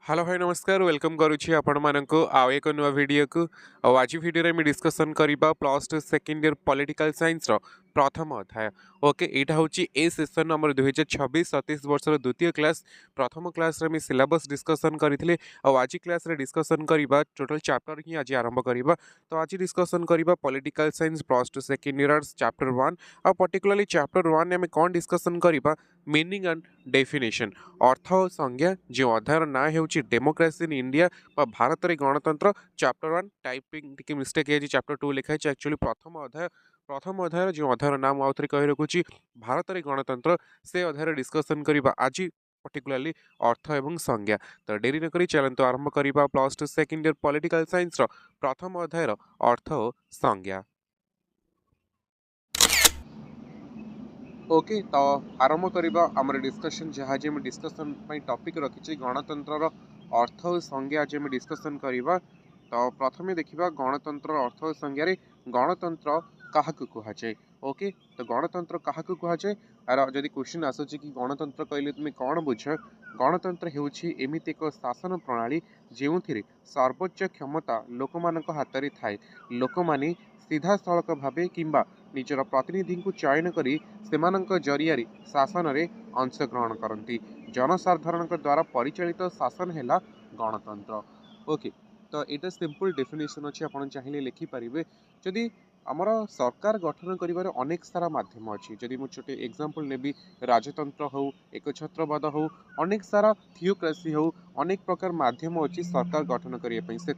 Hello भाई नमस्कार welcome करुच्ची आपण मानक आउ एक नुआ वीडियो को आज वीडियो में डिस्कसन करबा plus two second year political science रो प्रथम अध्याय। ओके एटा होची ए सेशन नंबर 2026-27 वर्ष रो द्वितीय क्लास प्रथम क्लास रे मी सिलेबस डिस्कसन करथिले आज क्लास रे डिस्कसन करबा टोटल चैप्टर ही आज आरंभ करबा। तो आज डिस्कसन करबा political science plus two second year chapter 1 आ पर्टिकुलरली चैप्टर 1 में कोन डिस्कसन करबा मीनिंग एंड डेफिनेशन अर्थ और संज्ञा जो अध्यायर ना होची डेमोक्रेसी इन इंडिया बा भारत रे गणतंत्र चैप्टर 1 टाइपिंग टिके मिस्टेक है चैप्टर 2 लिखा है एक्चुअली प्रथम अध्याय जो अध्यायर नाम आउथरे कहि रखुची भारत रे गणतंत्र से अध्याय डिस्कसन करबा आज पर्टिकुलरली अर्थ एवं संज्ञा। तो डेरी न करी चलंतु आरंभ करबा plus two second year political science रो प्रथम अध्यायर अर्थ और संज्ञा। ओके तो आरंभ करबा हमर डिस्कशन जहाँ जे डिस्कशन टॉपिक रखी गणतंत्र अर्थ और संज्ञा आज डिस्कसन करबा। तो प्रथमे देखिबा गणतंत्र अर्थ और संज्ञा रे गणतंत्र काहाकु कुहाचे। ओके तो गणतंत्र काहाकु कुहाचे आर जदि क्वेश्चन आसुची कि गणतंत्र कहले तुम कौन बुझ गणतंत्र हेउची एमिति एक शासन प्रणाली जेउथिरे सर्वोच्च क्षमता लोकमानक हाथ रे थाए लोक माने सीधा सड़क भावे किंबा निजर प्रतिनिधि को चयन करी सेमानक जरिया शासन रे अंशग्रहण करती जनसाधारण द्वारा परिचालित शासन है गणतंत्र। ओके तो यहाँ सिंपल डेफिनेशन अच्छे आप चाहिए लिखिपारे जदि आमर सरकार गठन कर अनेक सारा मध्यम अच्छी जदि मुझे छोटे एग्जांपल नेबी राजतंत्र हो एकछत्रवाद हो अनेक सारा थियोक्रेसी हो अनेक प्रकार मध्यम अच्छी सरकार गठन करने से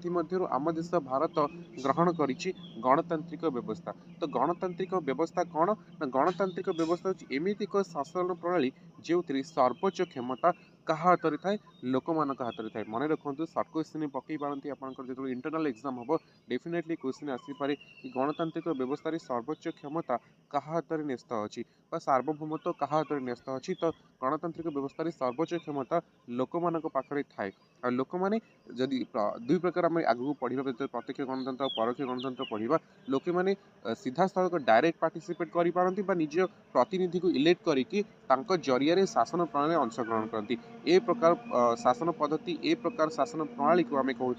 आम देश भारत ग्रहण करिछि गणतांत्रिक व्यवस्था। तो गणतांत्रिक व्यवस्था कौन ना गणतांत्रिक व्यवस्था एमती एक शासन प्रणाली जो सर्वोच्च क्षमता कहा हाथ में थाए लोक मान हाथ में थाए। मन रखु सर्ट क्वेश्चन पकई पारती जो इंटरनल एग्जाम हम डेफिनेटली क्वेश्चन आसीपे कि गणतांत्रिक व्यवस्था सर्वोच्च क्षमता कहा हाथ में न्यस्त अच्छी सार्वभौमत्व कहा हाथ में न्यस्त अच्छी। तो गणतांत्रिक व्यवस्था सर्वोच्च क्षमता लोक मान पाखे थाए आ लोक मैंने जदि दुई प्रकार आम आगू पढ़ा प्रत्यक्ष गणतंत्र और परोक्ष गणतंत्र पढ़ा लोके मैंने सीधा सड़क डायरेक्ट पार्टिसिपेट करिपारंती बा निज प्रतिनिधि को इलेक्ट करिकी तांको जरिया शासन प्रणाली अंशग्रहण करती ए प्रकार शासन पद्धति ए प्रकार शासन प्रणाली को आम कहूँ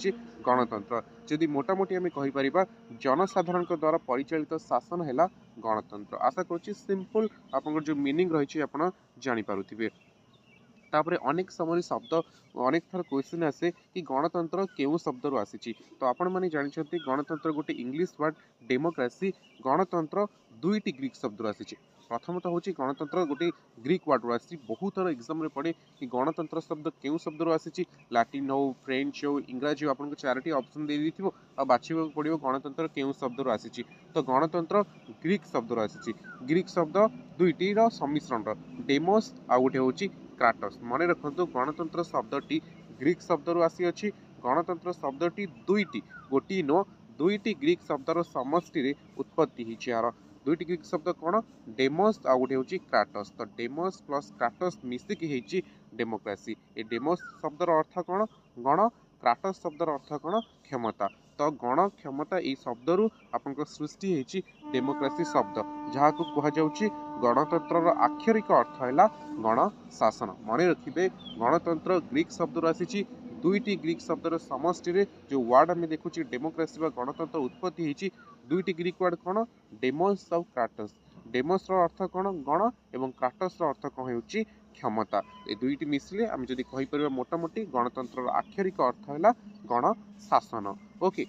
गणतंत्र। जदि मोटामोटी आम कहीपर जनसाधारण द्वारा परिचालित शासन है गणतंत्र। आशा करुँच सिंपल आप जो मीनिंग रही आप जानीपारे। तापर अनेक समय शब्द अनेक थर क्वेश्चन आसे कि गणतंत्र केउ शब्द रू आसी। तो आपण माने जानते गणतंत्र गोटे इंग्लिश वर्ड डेमोक्रेसी गणतंत्र दुईटी ग्रीक शब्द रू आसी। प्रथम तो हूँ गणतंत्र गोटे ग्रीक वर्ड रू आसी बहुत थर एग्जाम रे पड़े कि गणतंत्र शब्द केउ शब्द रू आसी लाटिन हो फ्रेंच हो इंग्राजी हो आपको चारोटी ऑप्शन दे दी आ बाछा पड़ो गणतंत्र केउ शब्द रू आसी। तो गणतंत्र ग्रीक शब्द रू आसी ग्रीक शब्द दुईटी सम्मिश्रण डेमोस आ गोटे हूँ क्राटस। मन रखु गणतंत्र शब्दटी ग्रीक शब्द रू आसी अछि गणतंत्र शब्दटी दुईटी गोटी नो दुईटी ग्रीक शब्दर समष्टि उत्पत्ति होती यार दुईटी ग्रीक शब्द कौन डेमोस आ गोटे हूँ क्राटस। तो डेमोस प्लस क्राटस मिसिकी डेमोक्रेसी ए डेमोस शब्दर अर्थ कौन गण क्राटस शब्दर अर्थ कौन क्षमता। तो गण क्षमता ये शब्द रू आप सृष्टि होती डेमोक्रेसी शब्द जहाँ को कहुच्छी गणतंत्र आक्षरिक अर्थ है गण शासन। मन रखिए गणतंत्र ग्रीक शब्द आसी दुईटी ग्रीक शब्दर समष्टि जो वार्ड आम देखुँ डेमोक्रेसी गणतंत्र उत्पत्ति होती दुईटी ग्रीक वार्ड कौन डेमोस और क्राटस। डेमोस अर्थ कौन गण एवं क्राटस अर्थ कौन हो क्षमता ए दुईटी मिसले आम जदि कहीपर मोटामोटी गणतंत्र आक्षरिक अर्थ है गण शासन। ओके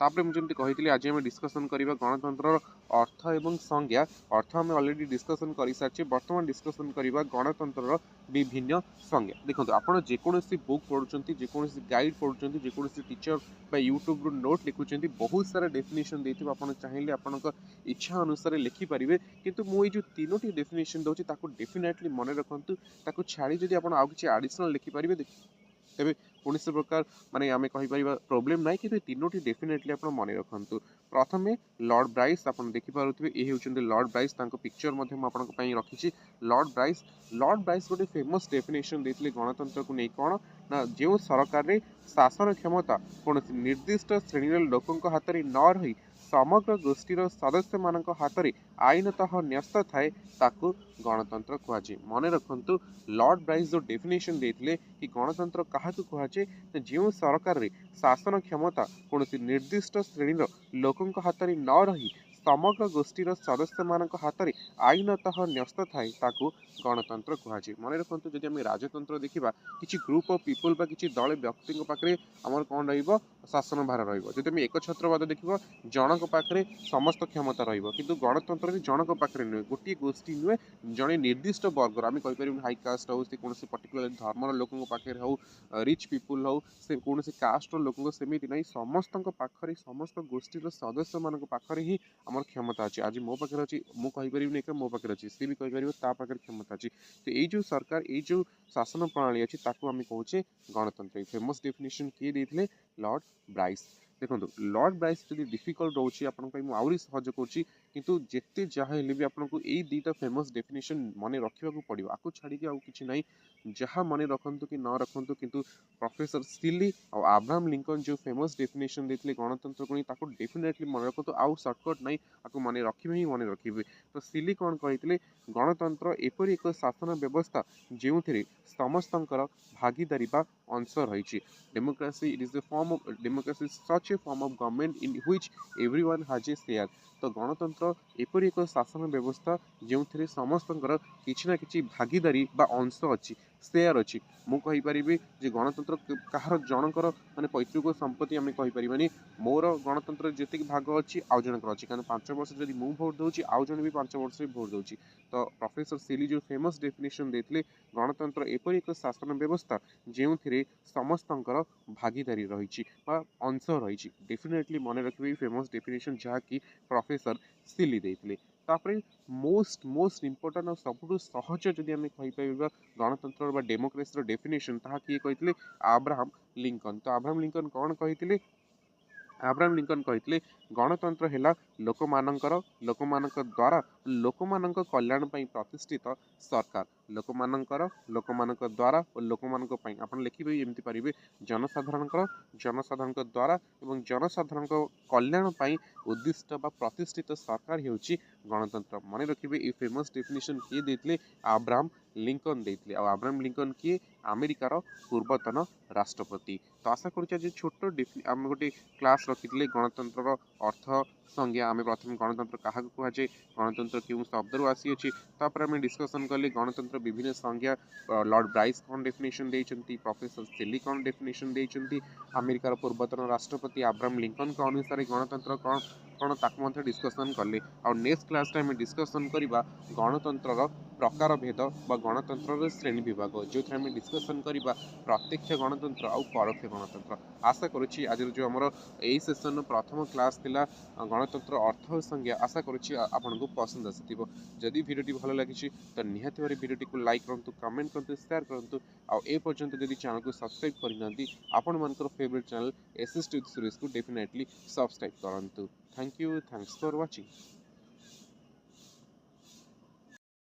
तापर मुझे कही आज आम डिस्कसन करवा गणतंत्र अर्थ एवं संज्ञा। अर्थ आम अलरेडी डिस्कसन कर सारी बर्तमान डिस्कसन करवा गणतंत्र विभिन्न संज्ञा। देखो आप जेकोसी बुक पढ़ुं जेकोसी गाइड पढ़ुं जेकोसी टीचर यूट्यूब रू नोट लिखुं बहुत सारा डेफिनेशन देते आप चाहिए आपण इच्छा अनुसार लिखिपारे किंतु मुझे जो तीनोटी डेफिनेशन दूसरी डेफिनेटली मन रखु छाड़ी जब आप किसी आडिशनल लिखिपारे तेज कौन प्रकार माने आम कहीपर प्रोब्लेम ना कि तीनोटी डेफिनेटली आप मन रखु। प्रथम लॉर्ड ब्राइस आप देखिपे ये होती लॉर्ड ब्राइस पिक्चर आपंपाई रखी लॉर्ड ब्राइस गोटे फेमस डेफिनेशन देते गणतंत्र को नहीं कौन ना जो सरकार रे शासन क्षमता कौन निर्दिष्ट श्रेणी लोकों हाथ में न रही समग्र गोष्ठीर सदस्य मानक हाथ में आईनतः न्यस्त थाए ताकू गणतंत्र कहुए। मन रखु लॉर्ड ब्राइस जो डेफिनेशन देते कि गणतंत्र क्या कहुए, जो सरकार रे शासन क्षमता कौन निर्दिष्ट श्रेणीर लोकों हाथ में न रही समग्र गोष्ठीर सदस्य मानक हाथ में आईनतः न्यस्त थाए ताकू गणतंत्र कहुए। मन रखु जदि आम राजतंत्र देखा किसी ग्रुप ऑफ पीपल बा किसी दल व्यक्ति पाखे आमर कौन शासन भार रही एक छत्रवाद देखिए जनक पाखे समस्त क्षमता रु गणतंत्र जनक पाखे नुहे गोटे गोष्ठी नुहे जड़े निर्दिष्ट वर्गर आम कहीपर हाई कास्ट हो कौन पर्टिकुलर धर्मर लोकों पाखे हो रिच पीपुल हो से कौन कास्ट लोक सेमती ना समस्त पाखे समस्त गोष्ठीर सदस्य मान पाखे ही आम क्षमता अच्छी। आज मो पाखे अच्छी मुझे मो पाखे अच्छी सी भी कहीपर ता पाखे क्षमता अच्छी। तो ये जो सरकार ये जो शासन प्रणाली अच्छी ताकू आम कहे गणतंत्र। फेमस डेफिनेशन किए देते लॉर्ड ब्राइस। देखो लॉर्ड ब्राइस जब डिफिकल्ट रोचे आहरी सहज करुँची किंतु जिते जहाँ भी आपको यही दुईटा फेमस डेफिनेशन मन रखा पड़ो आपको छाड़ी कि ना जहाँ मन रखु कि न रखु किंतु प्रोफेसर सिली और अब्राहम लिंकन जो फेमस डेफिनेशन देते गणतंत्र को डेफिनेटली मन रखु आउ सर्टकट ना आपको मन रखिए ही मन रखिए। तो सिली कौन कहते गणतंत्र एपरी एक शासन व्यवस्था जो समस्तंकर भागीदारी बा अंश रही। Democracy it is the form of democracy such A form of government in which everyone has a share. तो गणतंत्र एपरी एक शासन व्यवस्था जो समस्तंकर किसी ना किसी भागीदारी बा अंश अच्छी शेयर अच्छी। मु कहीपरि जे गणतंत्र कहार जनकर माने पैतृक संपत्ति आम कहीपरि मोर गणतंत्र जी भाग अच्छी आउ जनकर अच्छी कारण 5 वर्ष जब मु भोट दूसरी आउ जन भी 5 वर्ष भोट दूसरी। तो प्रोफेसर सिली जो फेमस डेफिनेशन देते गणतंत्र एपरी एक शासन व्यवस्था जो समस्तंकर भागीदारी रही अंश रही। डेफिनेटली मन रखिए फेमस डेफिनेशन जहाँकि प्रोफेसर सिली देते। तापर मोस्ट इंपोर्टाट और सबुठ सहज जदि आम कहीपर गणतंत्र डेमोक्रेसी डेफिनेशन ता किए कहते अब्राहम लिंकन। तो अब्राहम लिंकन कौन कहते अब्राहम लिंकन कहते गणतंत्र है लोक द्वारा लोक कल्याण प्रतिष्ठित सरकार लोक द्वारा और लोक आप लिखिए एमती पारे जनसाधारण द्वारा और जनसाधारण कल्याण उद्दिष्ट बा प्रतिष्ठित सरकार हो गणतंत्र। मन रखिए ये फेमस डेफिनेशन किए देते अब्राहम लिंकन देते। अब्राहम लिंकन किए अमेरिकार पूर्वतन राष्ट्रपति। तो आशा करुँचे छोट आम गोटे क्लास रखी गणतंत्र अर्थ संज्ञा आम प्रथम गणतंत्र क्या कहुए गणतंत्र क्यों शब्द रू आसी तापर आम डिस्कसन कले गणतंत्र विभिन्न संज्ञा लॉर्ड ब्राइस कौन डेफिनेशन देइचंती प्रोफेसर सिली कौन डेफिनेशन देइचंती अमेरिकार पूर्वतन राष्ट्रपति अब्राहम लिंकन का अनुसार गणतंत्र कौन कौन ताकू डिस्कसन कले। आ नेक्स्ट क्लास में डिस्कसन करवा गणतंत्र प्रकार भेद व गणतंत्र श्रेणी विभाग जो आम डिस्कसन करवा प्रत्यक्ष गणतंत्र आउ परोक्ष गणतंत्र। आशा करुँची आज जो आमर यही सेसन प्रथम क्लास थिला गणतंत्र अर्थ और संज्ञा आशा करुँची आपन को पसंद आसीथिबो। जदि वीडियो भल लगी तो निहाती भाव वीडियो को लाइक करूँ कमेंट करूँ शेयर करूँ आउ ए पर्यंत जदि चैनल को सब्सक्राइब करना आपण मानकर favourite channel SS T Suresh को डेफिनेटली सब्सक्राइब करूँ। Thank you thanks for watching.